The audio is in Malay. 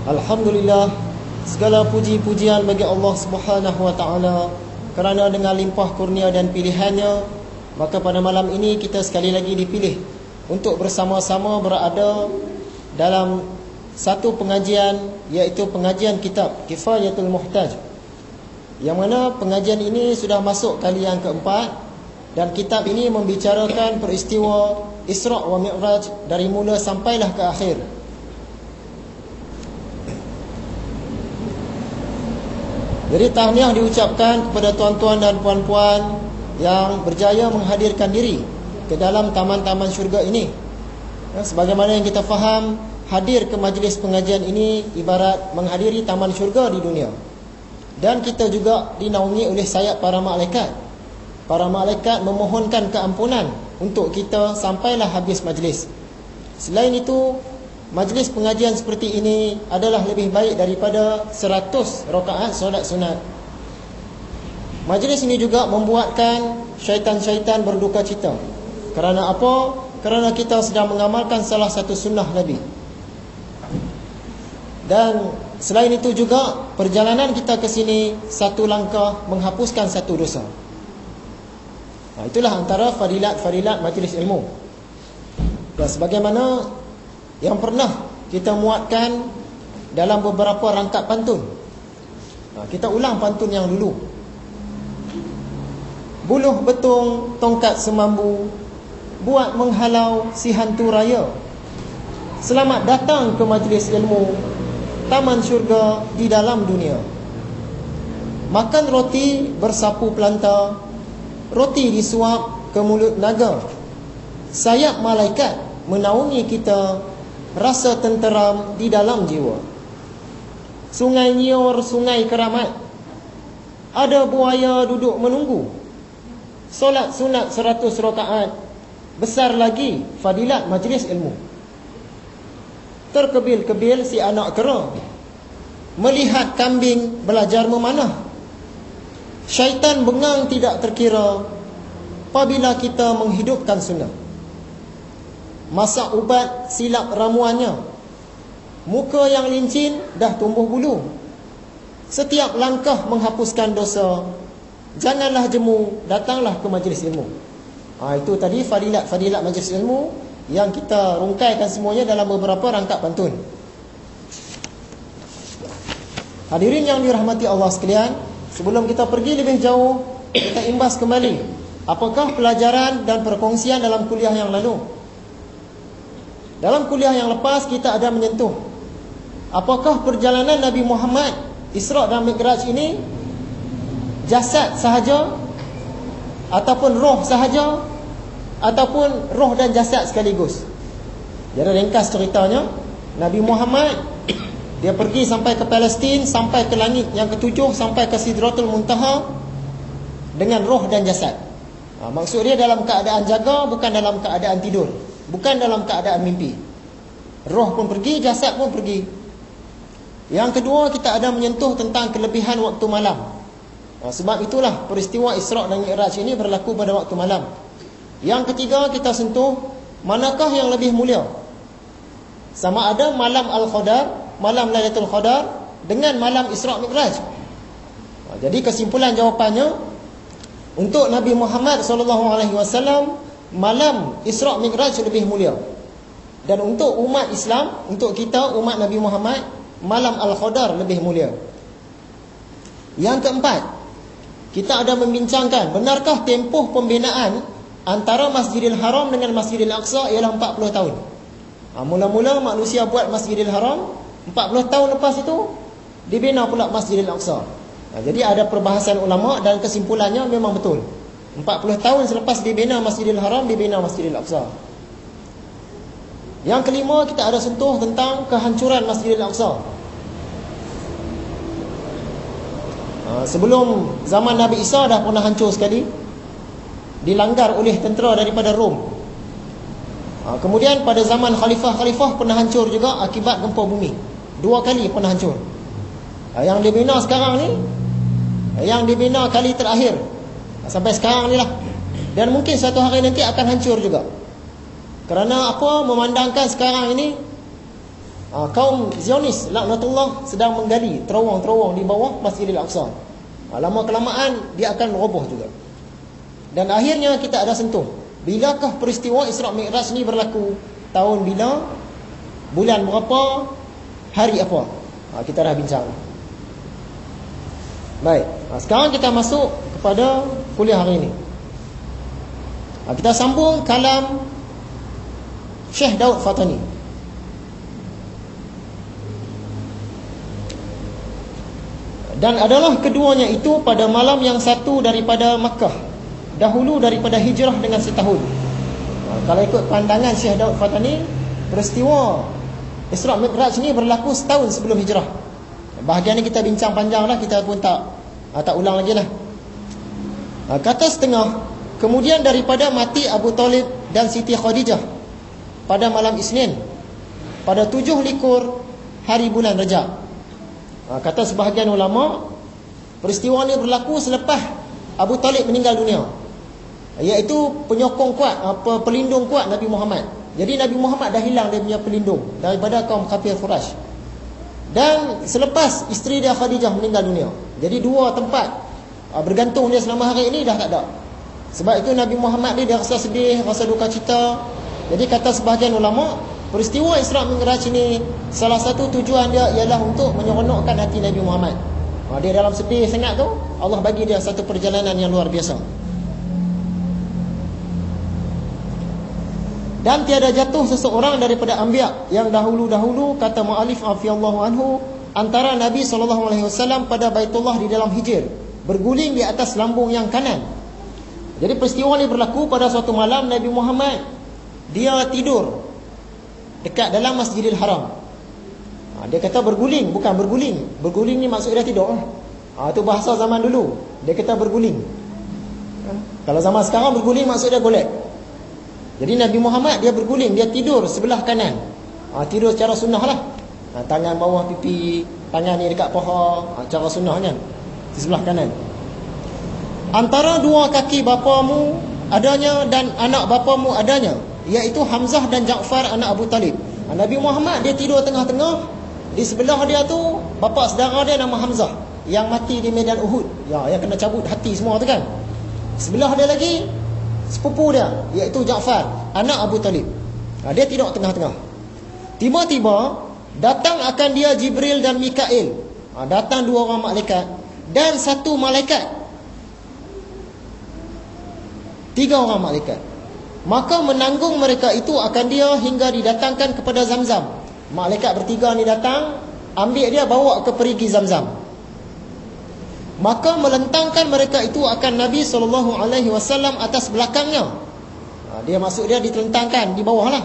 Alhamdulillah, segala puji-pujian bagi Allah Subhanahu wa taala kerana dengan limpah kurnia dan pilihannya, maka pada malam ini kita sekali lagi dipilih untuk bersama-sama berada dalam satu pengajian, iaitu pengajian kitab Kifayatul Muhtaj, yang mana pengajian ini sudah masuk kali yang keempat, dan kitab ini membicarakan peristiwa Isra' wa Mi'raj dari mula sampailah ke akhir. Jadi tahniah diucapkan kepada tuan-tuan dan puan-puan yang berjaya menghadirkan diri ke dalam taman-taman syurga ini. Sebagaimana yang kita faham, hadir ke majlis pengajian ini ibarat menghadiri taman syurga di dunia. Dan kita juga dinaungi oleh sayap para malaikat. Para malaikat memohonkan keampunan untuk kita sampailah habis majlis. Selain itu, majlis pengajian seperti ini adalah lebih baik daripada 100 rakaat solat sunat. Majlis ini juga membuatkan syaitan-syaitan berduka cita. Kerana apa? Kerana kita sedang mengamalkan salah satu sunnah Nabi. Dan selain itu juga, perjalanan kita ke sini satu langkah menghapuskan satu dosa. Itulah antara fadilat-fadilat majlis ilmu. Dan sebagaimana yang pernah kita muatkan dalam beberapa rangkap pantun, kita ulang pantun yang dulu. Buluh betung tongkat semambu, buat menghalau si hantu raya. Selamat datang ke majlis ilmu, taman syurga di dalam dunia. Makan roti bersapu pelanta, roti disuap ke mulut naga. Sayap malaikat menaungi kita, rasa tenteram di dalam jiwa. Sungai nyiur, sungai keramat, ada buaya duduk menunggu. Solat sunat 100 rakaat, besar lagi fadilat majlis ilmu. Terkebil-kebil si anak kera, melihat kambing belajar memanah. Syaitan bengang tidak terkira apabila kita menghidupkan sunnah. Masak ubat silap ramuannya, muka yang lincin dah tumbuh bulu. Setiap langkah menghapuskan dosa, janganlah jemu, datanglah ke majlis ilmu. Itu tadi fadilat-fadilat majlis ilmu yang kita rungkaikan semuanya dalam beberapa rangkap pantun. Hadirin yang dirahmati Allah sekalian, sebelum kita pergi lebih jauh, kita imbas kembali apakah pelajaran dan perkongsian dalam kuliah yang lalu. Dalam kuliah yang lepas kita ada menyentuh apakah perjalanan Nabi Muhammad Isra' dan Mi'raj ini jasad sahaja, ataupun roh sahaja, ataupun roh dan jasad sekaligus. Jadi ringkas ceritanya, Nabi Muhammad dia pergi sampai ke Palestin, sampai ke langit yang ketujuh, sampai ke Sidratul Muntaha dengan roh dan jasad. Maksud dia dalam keadaan jaga, bukan dalam keadaan tidur, bukan dalam keadaan mimpi. Roh pun pergi, jasad pun pergi. Yang kedua, kita ada menyentuh tentang kelebihan waktu malam. Sebab itulah peristiwa Isra' dan Mi'raj ini berlaku pada waktu malam. Yang ketiga, kita sentuh manakah yang lebih mulia, sama ada malam Al-Qadar, malam Lailatul Qadar, dengan malam Isra' Mi'raj. Jadi kesimpulan jawapannya, untuk Nabi Muhammad SAW, malam Isra' Mi'raj lebih mulia. Dan untuk umat Islam, untuk kita umat Nabi Muhammad, malam Al-Qadar lebih mulia. Yang keempat, kita ada membincangkan benarkah tempoh pembinaan antara Masjidil Haram dengan Masjidil Aqsa ialah 40 tahun. Mula-mula manusia buat Masjidil Haram, 40 tahun lepas itu dibina pula Masjidil Aqsa. Jadi ada perbahasan ulama dan kesimpulannya memang betul. 40 tahun selepas dibina Masjidil Haram, dibina Masjidil Aqsa. Yang kelima, kita ada sentuh tentang kehancuran Masjidil Aqsa. Sebelum zaman Nabi Isa dah pernah hancur sekali, dilanggar oleh tentera daripada Rom. Kemudian pada zaman khalifah-khalifah pernah hancur juga akibat gempa bumi. 2 kali pernah hancur. Yang dibina sekarang ni, yang dibina kali terakhir sampai sekarang ni lah. Dan mungkin satu hari nanti akan hancur juga. Kerana apa? Memandangkan sekarang ini Kaum Zionis laknatullah sedang menggali terowong-terowong di bawah Masjidil Aqsa. Lama kelamaan dia akan roboh juga. Dan akhirnya kita ada sentuh, bilakah peristiwa Isra' Mi'raj ni berlaku? Tahun bila? Bulan berapa? Hari apa? Kita dah bincang. Baik, sekarang kita masuk kepada kuliah hari ini. Kita sambung kalam Syekh Daud Fatani. Dan adalah keduanya itu pada malam yang satu daripada Makkah, dahulu daripada hijrah dengan setahun. Kalau ikut pandangan Syekh Daud Fatani, peristiwa Isra' Mi'raj ni berlaku setahun sebelum hijrah. Bahagian ni kita bincang panjang lah, kita pun tak ulang lagi lah. Kata setengah, kemudian daripada mati Abu Talib dan Siti Khadijah pada malam Isnin, pada 7 likur hari bulan Rajab. Kata sebahagian ulama, peristiwa ini berlaku selepas Abu Talib meninggal dunia, iaitu penyokong kuat, pelindung kuat Nabi Muhammad. Jadi Nabi Muhammad dah hilang dia punya pelindung daripada kaum kafir Quraisy. Dan selepas isteri dia Khadijah meninggal dunia, jadi dua tempat bergantung dia selama hari ini dah tak ada. Sebab itu Nabi Muhammad dia rasa sedih, rasa duka cita. Jadi kata sebahagian ulama, peristiwa Isra' Mi'raj ini salah satu tujuan dia ialah untuk menyeronokkan hati Nabi Muhammad. Dia dalam sedih sangat tu, Allah bagi dia satu perjalanan yang luar biasa. Dan tiada jatuh seseorang daripada anbiya yang dahulu-dahulu, kata mu'alif afiyallahu anhu, antara Nabi SAW pada Baitullah di dalam Hijr, berguling di atas lambung yang kanan. Jadi peristiwa ini berlaku pada suatu malam Nabi Muhammad dia tidur dekat dalam Masjidil Haram. Dia kata berguling, bukan berguling. Berguling ni maksud dia tidur. Itu bahasa zaman dulu. Dia kata berguling. Kalau zaman sekarang berguling maksud dia golek. Jadi Nabi Muhammad dia berguling, dia tidur sebelah kanan. Tidur secara sunnah lah. Tangan bawah pipi, tangan ni dekat paha, cara sunnahnya di sebelah kanan. Antara dua kaki bapamu adanya dan anak bapamu adanya, iaitu Hamzah dan Ja'far anak Abu Talib. Nabi Muhammad dia tidur tengah-tengah. Di sebelah dia tu bapa saudara dia nama Hamzah yang mati di medan Uhud, yang kena cabut hati semua tu kan. Sebelah dia lagi sepupu dia, iaitu Ja'far anak Abu Talib. Dia tidur tengah-tengah. Tiba-tiba datang akan dia Jibril dan Mikail. Datang dua orang malaikat dan satu malaikat, 3 orang malaikat. Maka menanggung mereka itu akan dia hingga didatangkan kepada Zamzam. Malaikat bertiga ni datang, ambil dia bawa ke perigi Zamzam. Maka melentangkan mereka itu akan Nabi SAW atas belakangnya. Dia maksud dia ditelentangkan di bawah lah.